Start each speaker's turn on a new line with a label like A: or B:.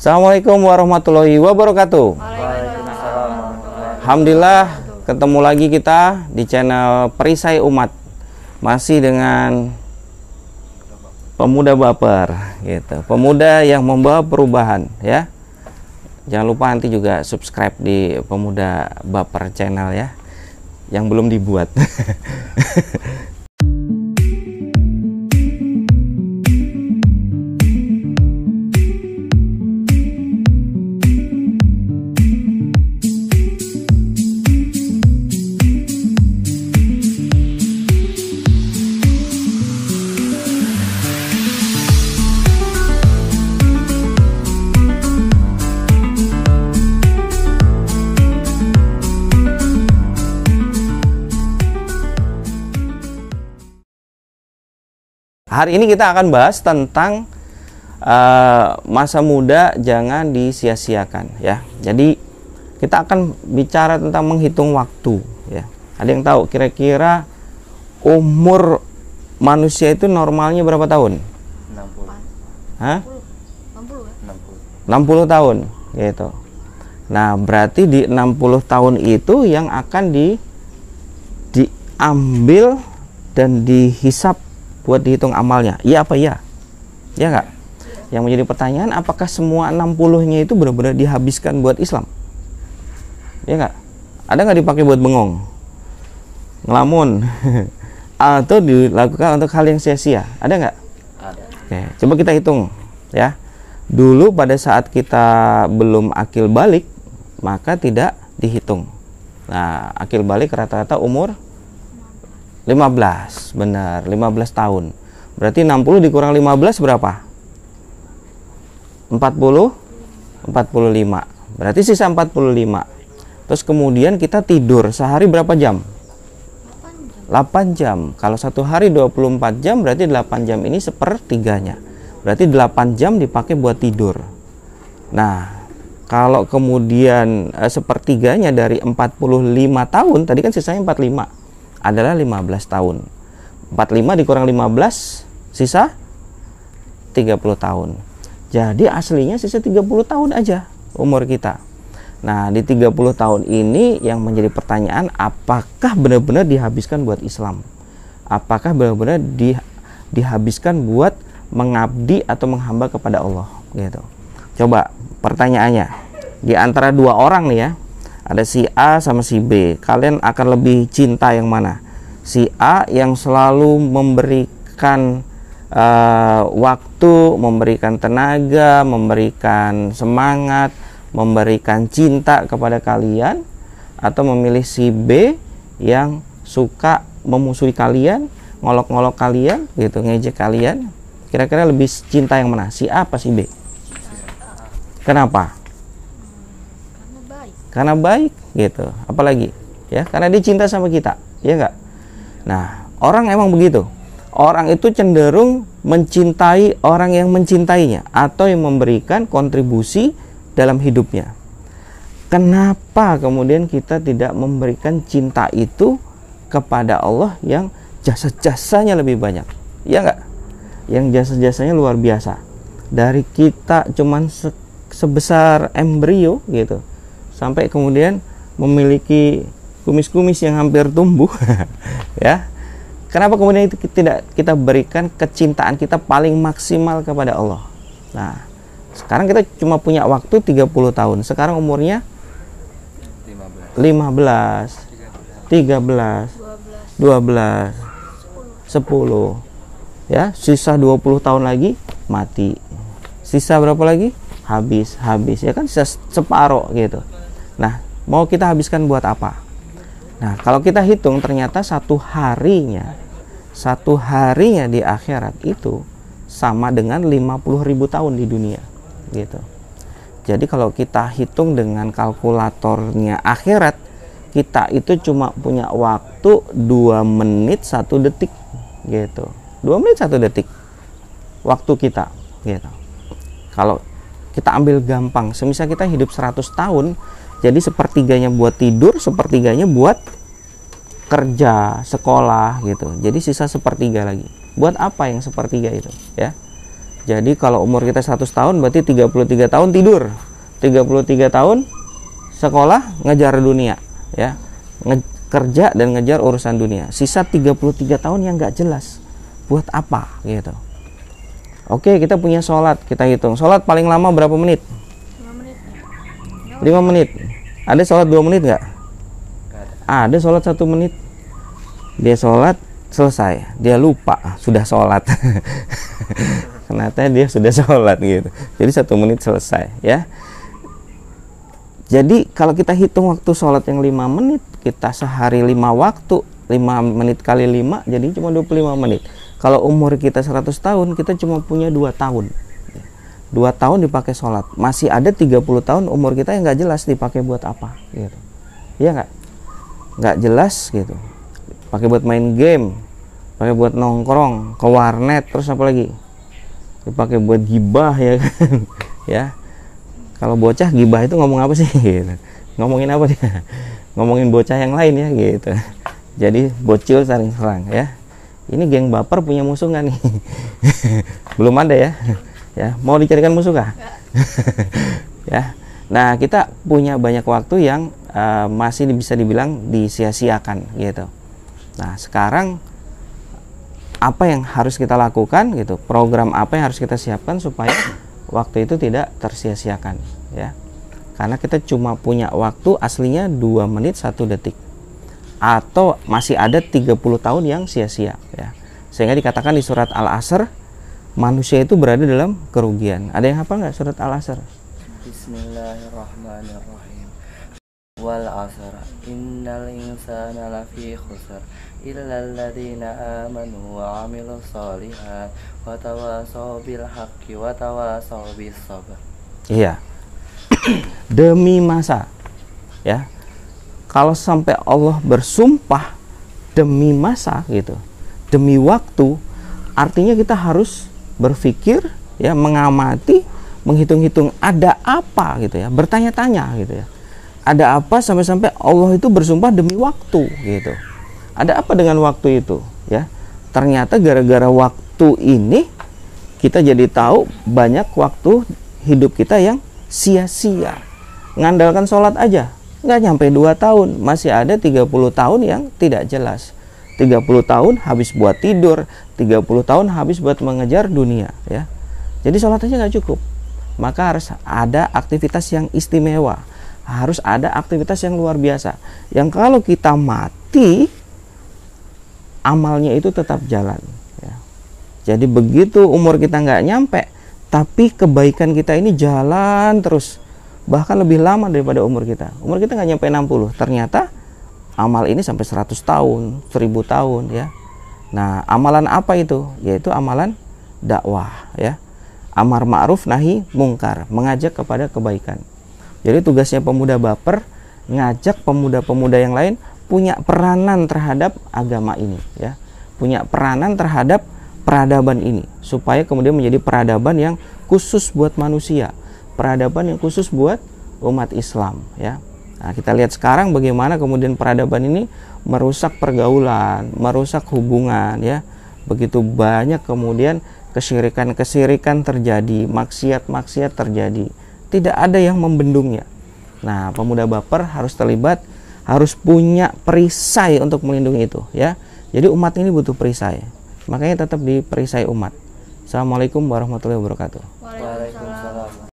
A: Assalamualaikum warahmatullahi wabarakatuh. Alhamdulillah, ketemu lagi kita di channel Perisai Umat, masih dengan pemuda baper gitu, pemuda yang membawa perubahan ya. Jangan lupa nanti juga subscribe di Pemuda Baper channel ya, yang belum dibuat. Hari ini kita akan bahas tentang masa muda jangan disia-siakan ya. Jadi kita akan bicara tentang menghitung waktu ya. Ada yang tahu kira-kira umur manusia itu normalnya berapa tahun? 60. Hah? 60 tahun gitu. Nah, berarti di 60 tahun itu yang akan diambil dan dihisap buat dihitung amalnya. Iya apa iya? Ya nggak? Yang menjadi pertanyaan, apakah semua 60-nya itu benar-benar dihabiskan buat Islam? Ya nggak? Ada nggak dipakai buat bengong, ngelamun, atau dilakukan untuk hal yang sia-sia? Ada nggak? Ada. Oke, coba kita hitung ya. Dulu pada saat kita belum akil balik, maka tidak dihitung. Nah, akil balik rata-rata umur 15, benar, 15 tahun. Berarti 60 dikurang 15 berapa? 40, 45. Berarti sisa 45. Terus kemudian kita tidur sehari berapa jam? 8 jam. Kalau satu hari 24 jam, berarti 8 jam ini sepertiganya. Berarti 8 jam dipakai buat tidur. Nah, kalau kemudian sepertiganya dari 45 tahun, tadi kan sisanya 45. Adalah 15 tahun. 45 dikurang 15 sisa 30 tahun. Jadi aslinya sisa 30 tahun aja umur kita. Nah, di 30 tahun ini yang menjadi pertanyaan, apakah benar-benar dihabiskan buat Islam? Apakah benar-benar dihabiskan buat mengabdi atau menghamba kepada Allah gitu. Coba pertanyaannya, di antara dua orang nih ya, ada si A sama si B. Kalian akan lebih cinta yang mana? Si A yang selalu memberikan waktu, memberikan tenaga, memberikan semangat, memberikan cinta kepada kalian, atau memilih si B yang suka memusuhi kalian, ngolok-ngolok kalian, gitu, ngejek kalian? Kira-kira lebih cinta yang mana? Si A apa si B? Kenapa? Karena baik gitu, apalagi ya, karena dia cinta sama kita, ya enggak? Nah, orang emang begitu. Orang itu cenderung mencintai orang yang mencintainya atau yang memberikan kontribusi dalam hidupnya. Kenapa kemudian kita tidak memberikan cinta itu kepada Allah yang jasa-jasanya lebih banyak? Ya enggak? Yang jasa-jasanya luar biasa. Dari kita cuman sebesar embrio gitu, sampai kemudian memiliki kumis-kumis yang hampir tumbuh ya. Kenapa kemudian itu tidak kita berikan kecintaan kita paling maksimal kepada Allah? Nah, sekarang kita cuma punya waktu 30 tahun. Sekarang umurnya 15, 13, 12, 10 ya. Sisa 20 tahun lagi mati. Sisa berapa lagi? Habis ya kan, sisa separuh gitu. Nah, mau kita habiskan buat apa? Nah, kalau kita hitung ternyata satu harinya di akhirat itu sama dengan 50.000 tahun di dunia gitu. Jadi kalau kita hitung dengan kalkulatornya akhirat, kita itu cuma punya waktu 2 menit 1 detik gitu. 2 menit 1 detik waktu kita gitu. Kalau kita ambil gampang, semisal kita hidup 100 tahun, jadi sepertiganya buat tidur, sepertiganya buat kerja, sekolah gitu. Jadi sisa sepertiga lagi. Buat apa yang sepertiga itu ya? Jadi kalau umur kita 100 tahun berarti 33 tahun tidur, 33 tahun sekolah ngejar dunia, ya, kerja dan ngejar urusan dunia. Sisa 33 tahun yang nggak jelas buat apa gitu. Oke, kita punya sholat, kita hitung sholat paling lama berapa menit? 5 menit. Ada sholat 2 menit nggak? Ada sholat 1 menit. Dia sholat selesai, dia lupa sudah sholat. Ternyata dia sudah sholat gitu. Jadi 1 menit selesai, ya. Jadi kalau kita hitung waktu sholat yang 5 menit, kita sehari 5 waktu, 5 menit kali 5 jadi cuma 25 menit. Kalau umur kita 100 tahun, kita cuma punya 2 tahun. 2 tahun dipakai sholat. Masih ada 30 tahun umur kita yang nggak jelas dipakai buat apa gitu. Iya nggak jelas gitu. Pakai buat main game, pakai buat nongkrong, ke warnet, terus apa lagi? Dipakai buat gibah, ya kan? Ya. Kalau bocah gibah itu ngomong apa sih? Gitu. Ngomongin apa dia? Ngomongin bocah yang lain, ya gitu. Jadi bocil saling serang, ya. Ini geng baper punya musuh nggak nih? Belum ada, ya. Ya, mau dicarikan musuh kah? Ya. Nah, kita punya banyak waktu yang masih bisa dibilang disia-siakan gitu. Nah, sekarang apa yang harus kita lakukan gitu? Program apa yang harus kita siapkan supaya waktu itu tidak tersia-siakan, ya. Karena kita cuma punya waktu aslinya 2 menit 1 detik. Atau masih ada 30 tahun yang sia-sia, ya. Sehingga dikatakan di surat Al-Asr, manusia itu berada dalam kerugian. Ada yang hafal nggak surat Al-Asr?
B: Bismillahirrahmanirrahim. Wal 'asr innal insana lafi khusr illal ladzina amanu wa 'amilus shalihat wa tawasaw bil haqqi wa tawasaw bis sabr.
A: Iya. Demi masa, ya. Kalau sampai Allah bersumpah demi masa gitu, demi waktu, artinya kita harus berpikir, ya, mengamati, menghitung-hitung ada apa gitu, ya, bertanya-tanya gitu, ya. Ada apa sampai-sampai Allah itu bersumpah demi waktu gitu. Ada apa dengan waktu itu, ya? Ternyata gara-gara waktu ini kita jadi tahu banyak waktu hidup kita yang sia-sia. Ngandalkan sholat aja nggak nyampe 2 tahun, masih ada 30 tahun yang tidak jelas. 30 tahun habis buat tidur, 30 tahun habis buat mengejar dunia, ya. Jadi sholat aja nggak cukup. Maka harus ada aktivitas yang istimewa, harus ada aktivitas yang luar biasa, yang kalau kita mati amalnya itu tetap jalan, ya. Jadi begitu umur kita nggak nyampe, tapi kebaikan kita ini jalan terus, bahkan lebih lama daripada umur kita. Umur kita nggak nyampe 60, ternyata amal ini sampai 100 tahun, 1000 tahun, ya. Nah, amalan apa itu? Yaitu amalan dakwah, ya. Amar ma'ruf nahi mungkar, mengajak kepada kebaikan. Jadi tugasnya pemuda baper ngajak pemuda-pemuda yang lain punya peranan terhadap agama ini, ya. Punya peranan terhadap peradaban ini supaya kemudian menjadi peradaban yang khusus buat manusia, peradaban yang khusus buat umat Islam, ya. Nah, kita lihat sekarang bagaimana kemudian peradaban ini merusak pergaulan, merusak hubungan, ya. Begitu banyak kemudian kesyirikan-kesyirikan terjadi, maksiat-maksiat terjadi. Tidak ada yang membendungnya. Nah, pemuda baper harus terlibat, harus punya perisai untuk melindungi itu, ya. Jadi umat ini butuh perisai. Makanya tetap diperisai umat. Assalamualaikum warahmatullahi wabarakatuh.
B: Waalaikumsalam.